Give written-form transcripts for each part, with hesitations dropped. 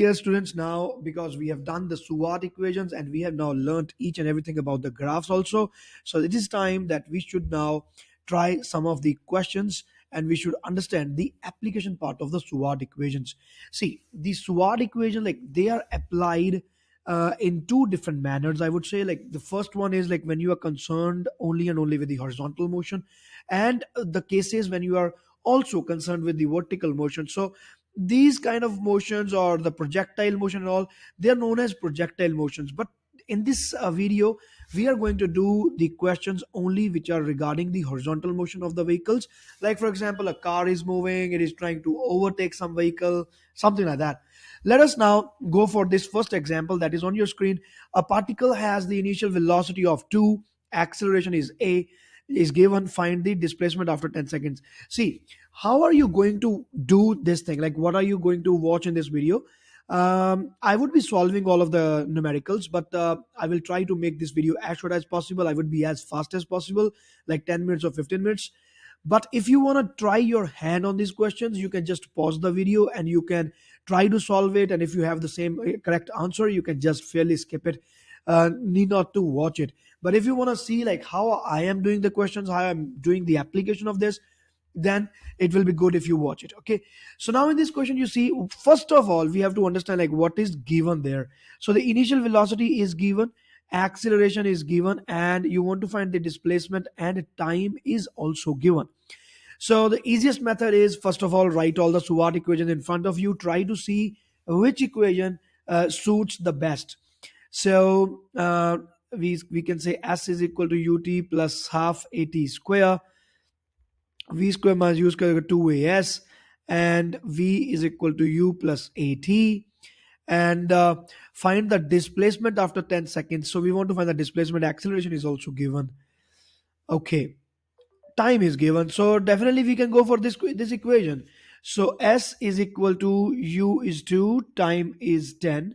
Dear students, now because we have done the SUVAT equations and we have now learned each and everything about the graphs also, so it is time that we should now try some of the questions and we should understand the application part of the SUVAT equations. See, the SUVAT equation, like they are applied in two different manners. I would say, like the first one is like when you are concerned only and only with the horizontal motion, and the cases when you are also concerned with the vertical motion. So these kind of motions or the projectile motion and all, they are known as projectile motions. But in this video we are going to do the questions only which are regarding the horizontal motion of the vehicles. Like for example, a car is moving, it is trying to overtake some vehicle, something like that. Let us now go for this first example that is on your screen. A particle has the initial velocity of 2, acceleration is a, is given, find the displacement after 10 seconds. See, how are you going to do this thing? Like what are you going to watch in this video? I would be solving all of the numericals, but I will try to make this video as short as possible. I would be as fast as possible, like 10 minutes or 15 minutes. But if you want to try your hand on these questions, you can just pause the video and you can try to solve it. And if you have the same correct answer, you can just fairly skip it. Need not to watch it. But if you want to see like how I am doing the questions, how I'm doing the application of this, then it will be good if you watch it. Okay, so now in this question, you see, first of all we have to understand like what is given there. So the initial velocity is given, acceleration is given, and you want to find the displacement, and time is also given. So the easiest method is, first of all, write all the SUVAT equations in front of you, try to see which equation suits the best. So we can say S is equal to ut plus half at square, v square minus u square equal to 2as, and v is equal to u plus at, and find the displacement after 10 seconds. So we want to find the displacement. Acceleration is also given. Okay, time is given, so definitely we can go for this equation. So s is equal to u is 2, time is 10,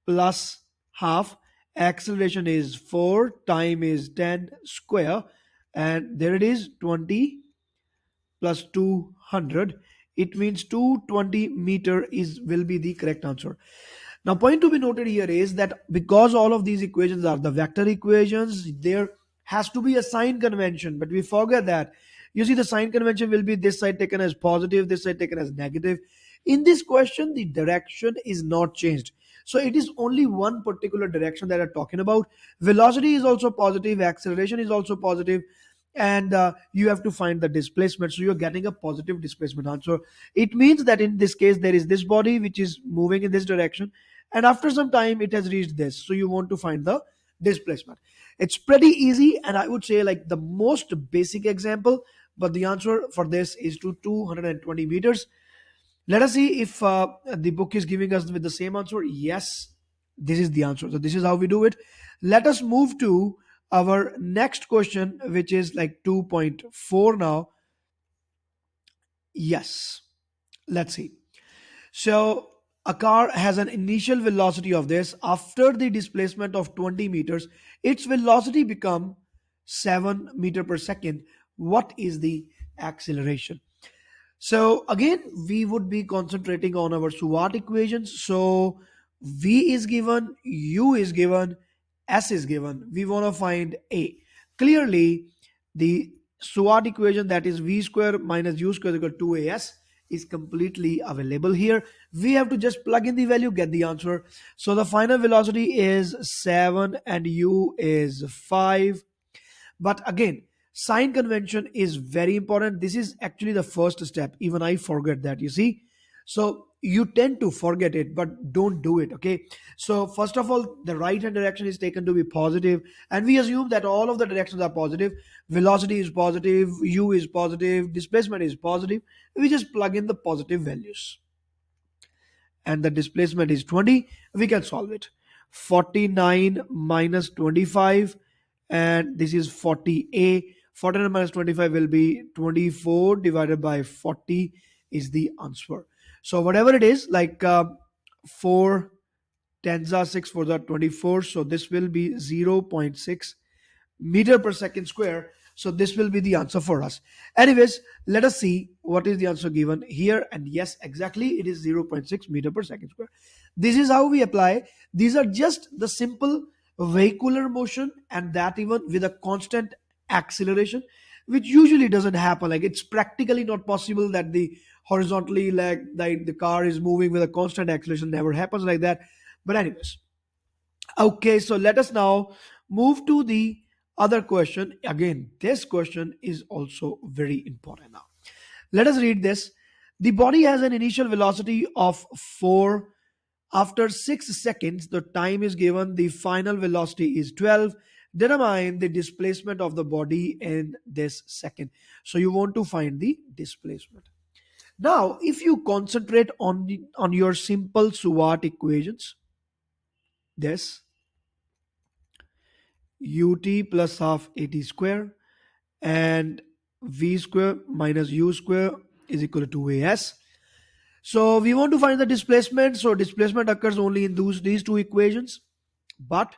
plus half, acceleration is 4, time is 10 square, and there it is, 20 plus 200. It means 220 meter is will be the correct answer. Now point to be noted here is that because all of these equations are the vector equations, there has to be a sign convention, but we forget that. You see, the sign convention will be this side taken as positive, this side taken as negative. In this question the direction is not changed, so it is only one particular direction that are talking about. Velocity is also positive, acceleration is also positive, and you have to find the displacement, so you're getting a positive displacement answer. It means that in this case there is this body which is moving in this direction, and after some time it has reached this, so you want to find the displacement. It's pretty easy, and I would say like the most basic example, but the answer for this is to 220 meters. Let us see if the book is giving us with the same answer. Yes, this is the answer. So this is how we do it. Let us move to our next question, which is like 2.4 now. Yes, let's see. So a car has an initial velocity of this. After the displacement of 20 meters, its velocity become 7 meter per second. What is the acceleration? So again, we would be concentrating on our SUVAT equations. So V is given, U is given, S is given. We want to find A. Clearly, the SUVAT equation, that is V square minus U square equal to 2AS, is completely available here. We have to just plug in the value, get the answer. So the final velocity is 7 and U is 5. But again, sign convention is very important. This is actually the first step. Even I forget that, you see. So you tend to forget it, but don't do it. Okay. So first of all, the right hand direction is taken to be positive, and we assume that all of the directions are positive. Velocity is positive, u is positive, displacement is positive. We just plug in the positive values, and the displacement is 20. We can solve it. 49 minus 25, and this is 40a. 49 minus 25 will be 24 divided by 40 is the answer. So whatever it is, like 4 tens are 6 for the 24, so this will be 0.6 meter per second square. So this will be the answer for us. Anyways, let us see what is the answer given here. And yes, exactly, it is 0.6 meter per second square. This is how we apply. These are just the simple vehicular motion, and that even with a constant acceleration, which usually doesn't happen. Like, it's practically not possible that the horizontally, like the car is moving with a constant acceleration. Never happens like that. But anyways, okay, so let us now move to the other question. Again, this question is also very important now. Let us read this. The body has an initial velocity of 4. After 6 seconds, the time is given. The final velocity is 12. Determine the displacement of the body in this second. So you want to find the displacement. Now, if you concentrate on your simple SUVAT equations, this ut plus half at square and v square minus u square is equal to as. So we want to find the displacement. So displacement occurs only in these two equations. But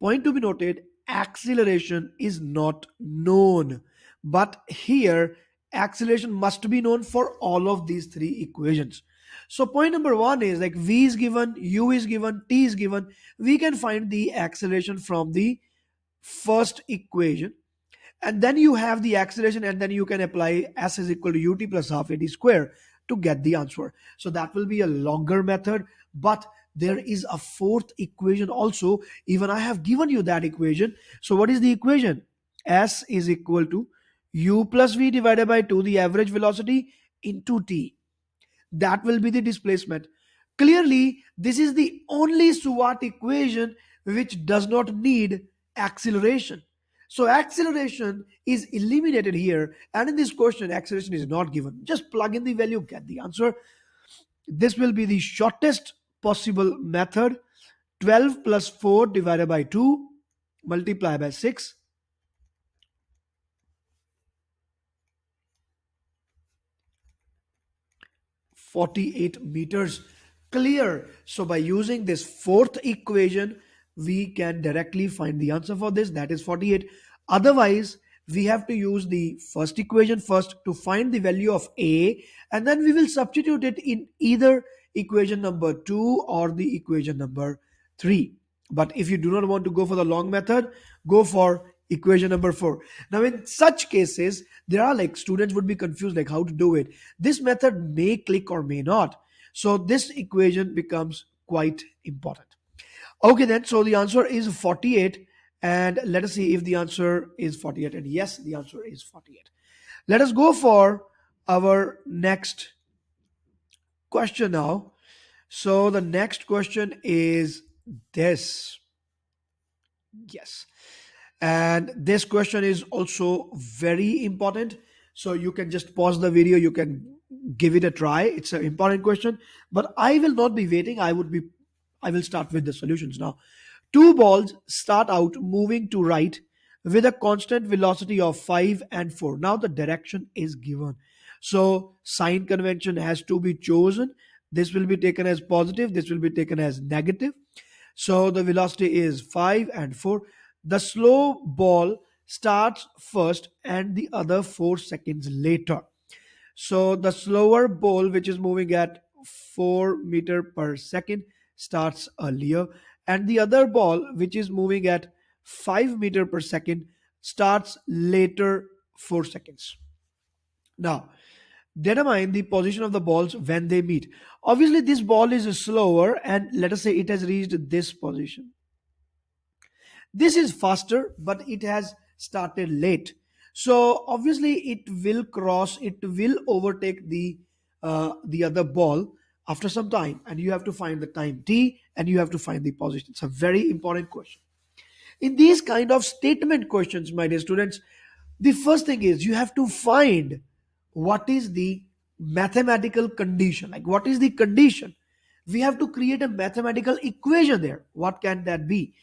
point to be noted, acceleration is not known. But here, acceleration must be known for all of these three equations. So point number one is, like, v is given, u is given, t is given. We can find the acceleration from the first equation, and then you have the acceleration, and then you can apply s is equal to ut plus half at square to get the answer. So that will be a longer method, but there is a fourth equation also. Even I have given you that equation. So what is the equation? S is equal to u plus v divided by 2, the average velocity, into t. That will be the displacement. Clearly, this is the only SUVAT equation which does not need acceleration. So acceleration is eliminated here, and in this question, acceleration is not given. Just plug in the value, get the answer. This will be the shortest possible method. 12 plus 4 divided by 2, multiply by 6, 48 meters. Clear. So by using this fourth equation, we can directly find the answer for this, that is 48. Otherwise, we have to use the first equation first to find the value of a, and then we will substitute it in either equation number 2 or the equation number 3. But if you do not want to go for the long method, go for equation number 4. Now in such cases, there are, like, students would be confused like how to do it. This method may click or may not. So this equation becomes quite important. Okay then, so the answer is 48, and let us see if the answer is 48. And yes, the answer is 48. Let us go for our next question now. So the next question is this. Yes. And this question is also very important. So you can just pause the video, you can give it a try. It's an important question, but I will not be waiting. I will start with the solutions now. Two balls start out moving to right with a constant velocity of 5 and 4. Now the direction is given. So sign convention has to be chosen. This will be taken as positive, this will be taken as negative. So the velocity is 5 and 4. The slow ball starts first and the other 4 seconds later. So the slower ball, which is moving at 4 meter per second, starts earlier, and the other ball, which is moving at 5 meter per second, starts later 4 seconds. Now, determine the position of the balls when they meet. Obviously, this ball is slower, and let us say it has reached this position. This is faster, but it has started late. So obviously it will cross, it will overtake the other ball after some time, and you have to find the time t, and you have to find the position. It's a very important question. In these kind of statement questions, my dear students, the first thing is you have to find what is the mathematical condition. Like, what is the condition? We have to create a mathematical equation there. What can that be?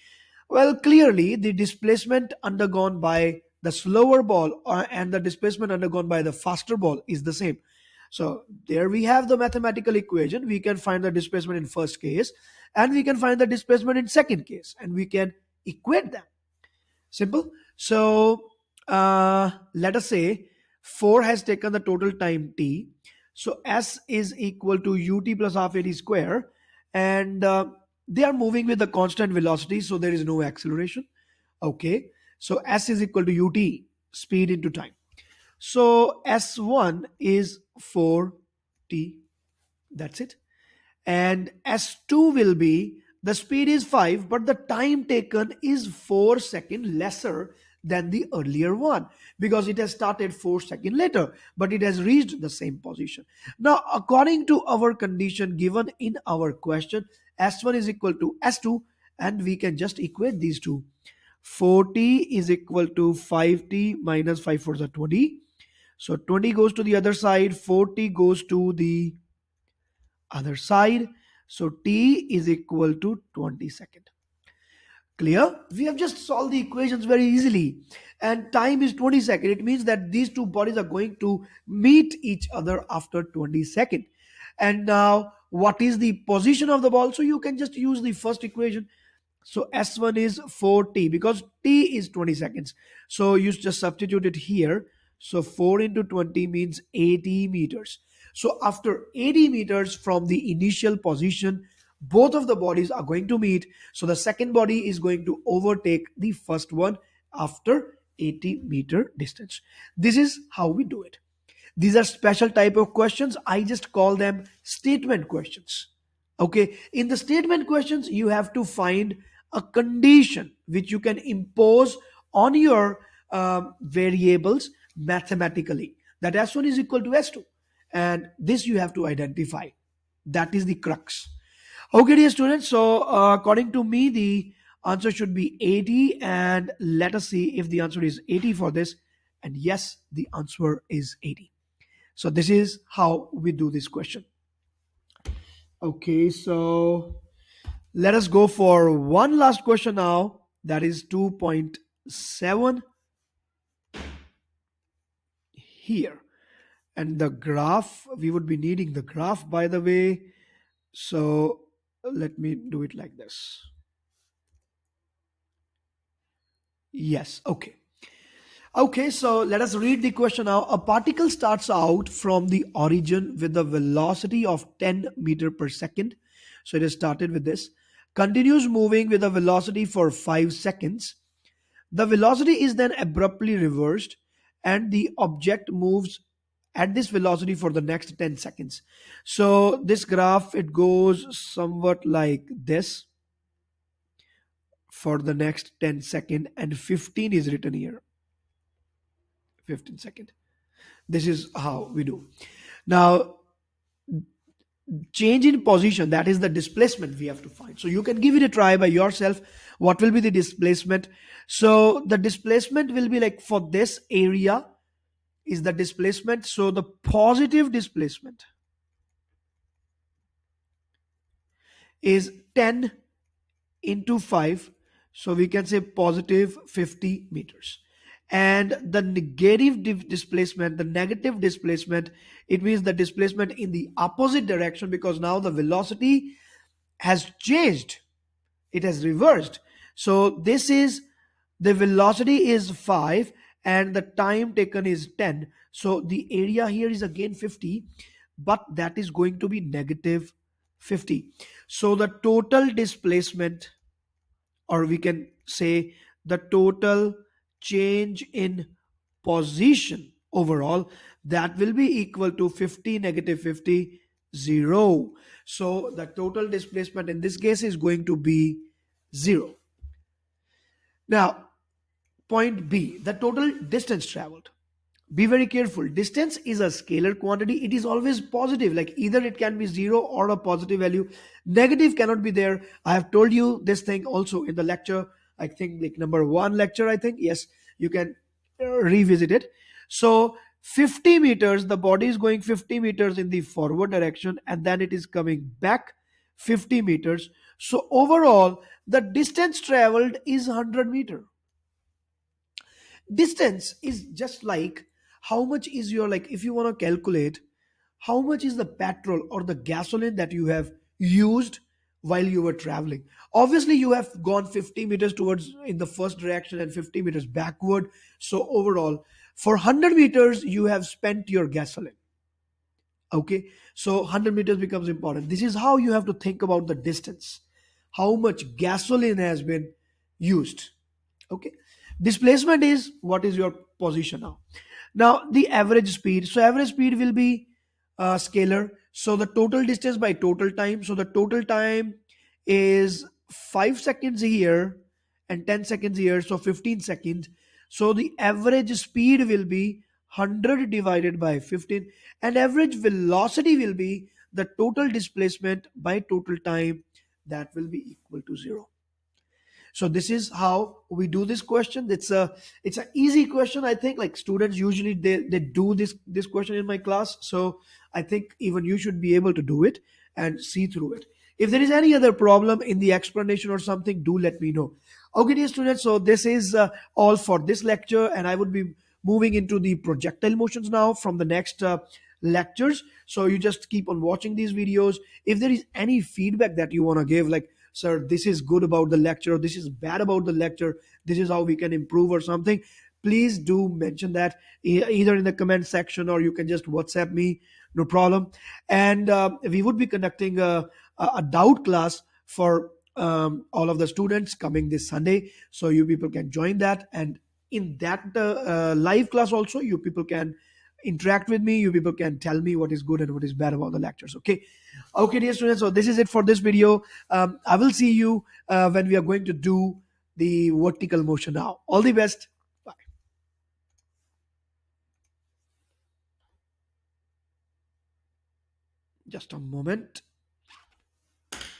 Well, clearly, the displacement undergone by the slower ball and the displacement undergone by the faster ball is the same. So there we have the mathematical equation. We can find the displacement in first case, and we can find the displacement in second case, and we can equate them. Simple. So Let us say 4 has taken the total time t. So s is equal to ut plus half at square, and they are moving with the constant velocity, so there is no acceleration. Okay, so s is equal to ut, speed into time. So s1 is 4t. That's it. And s2 will be, the speed is 5 but the time taken is 4 seconds lesser than the earlier one, because it has started 4 seconds later but it has reached the same position. Now according to our condition given in our question, s1 is equal to s2, and we can just equate these two. 40 is equal to 5t minus 5 for the 20. So 20 goes to the other side, 40 goes to the other side. So t is equal to 20 seconds. Clear? We have just solved the equations very easily. And time is 20 seconds. It means that these two bodies are going to meet each other after 20 seconds. And now, what is the position of the ball? So you can just use the first equation. So S1 is 4t because t is 20 seconds. So you just substitute it here. So 4 into 20 means 80 meters. So after 80 meters from the initial position, both of the bodies are going to meet. So the second body is going to overtake the first one after 80-meter distance. This is how we do it. These are special type of questions. I just call them statement questions. Okay, in the statement questions you have to find a condition which you can impose on your variables mathematically, that s1 is equal to s2, and this you have to identify. That is the crux. Okay, dear students, so according to me the answer should be 80, and let us see if the answer is 80 for this. And yes, the answer is 80. So this is how we do this question. Okay, so let us go for one last question now. That is 2.7 here. And the graph, we would be needing the graph, by the way. So let me do it like this. Yes, okay. Okay, so let us read the question now. A particle starts out from the origin with a velocity of 10 meter per second. So it has started with this. Continues moving with a velocity for 5 seconds. The velocity is then abruptly reversed and the object moves at this velocity for the next 10 seconds. So this graph, it goes somewhat like this for the next 10 second, and 15 is written here. 15 second. This is how we do. Now, change in position, that is the displacement we have to find. So you can give it a try by yourself. What will be the displacement? So the displacement will be like, for this area is the displacement. So the positive displacement is 10 into 5. So we can say positive 50 meters. And the displacement, the negative displacement, it means the displacement in the opposite direction, because now the velocity has changed, it has reversed. So this is, the velocity is 5 and the time taken is 10. So the area here is again 50, but that is going to be negative 50. So the total displacement, or we can say the total change in position overall, that will be equal to 50 negative 50 0. So the total displacement in this case is going to be 0. Now point B, the total distance traveled. Be very careful. Distance is a scalar quantity. It is always positive. Like either it can be 0 or a positive value. Negative cannot be there. I have told you this thing also in the lecture. I think like number 1 lecture, I think. Yes, you can revisit it. So 50 meters, the body is going 50 meters in the forward direction and then it is coming back 50 meters. So overall, the distance traveled is 100 meter. Distance is just like how much is your, like if you want to calculate how much is the petrol or the gasoline that you have used while you were traveling. Obviously, you have gone 50 meters towards in the first direction and 50 meters backward. So overall, for 100 meters, you have spent your gasoline. Okay, so 100 meters becomes important. This is how you have to think about the distance, how much gasoline has been used. Okay, displacement is what is your position now. Now the average speed, so average speed will be scalar, so the total distance by total time, so the total time is 5 seconds here and 10 seconds here, so 15 seconds. So the average speed will be 100 divided by 15, and average velocity will be the total displacement by total time, that will be equal to 0. So this is how we do this question. It's an easy question. I think like students usually they do this question in my class. So I think even you should be able to do it and see through it. If there is any other problem in the explanation or something, do let me know. Okay, dear students, so this is all for this lecture, and I would be moving into the projectile motions now from the next lectures. So you just keep on watching these videos. If there is any feedback that you want to give, like, sir, this is good about the lecture, or this is bad about the lecture, this is how we can improve or something, please do mention that either in the comment section, or you can just WhatsApp me, no problem. And we would be conducting a doubt class for all of the students coming this Sunday, so you people can join that. And in that live class also, you people can interact with me, you people can tell me what is good and what is bad about the lectures. Okay, okay, dear students, so this is it for this video. I will see you when we are going to do the vertical motion now. All the best. Bye. Just a moment.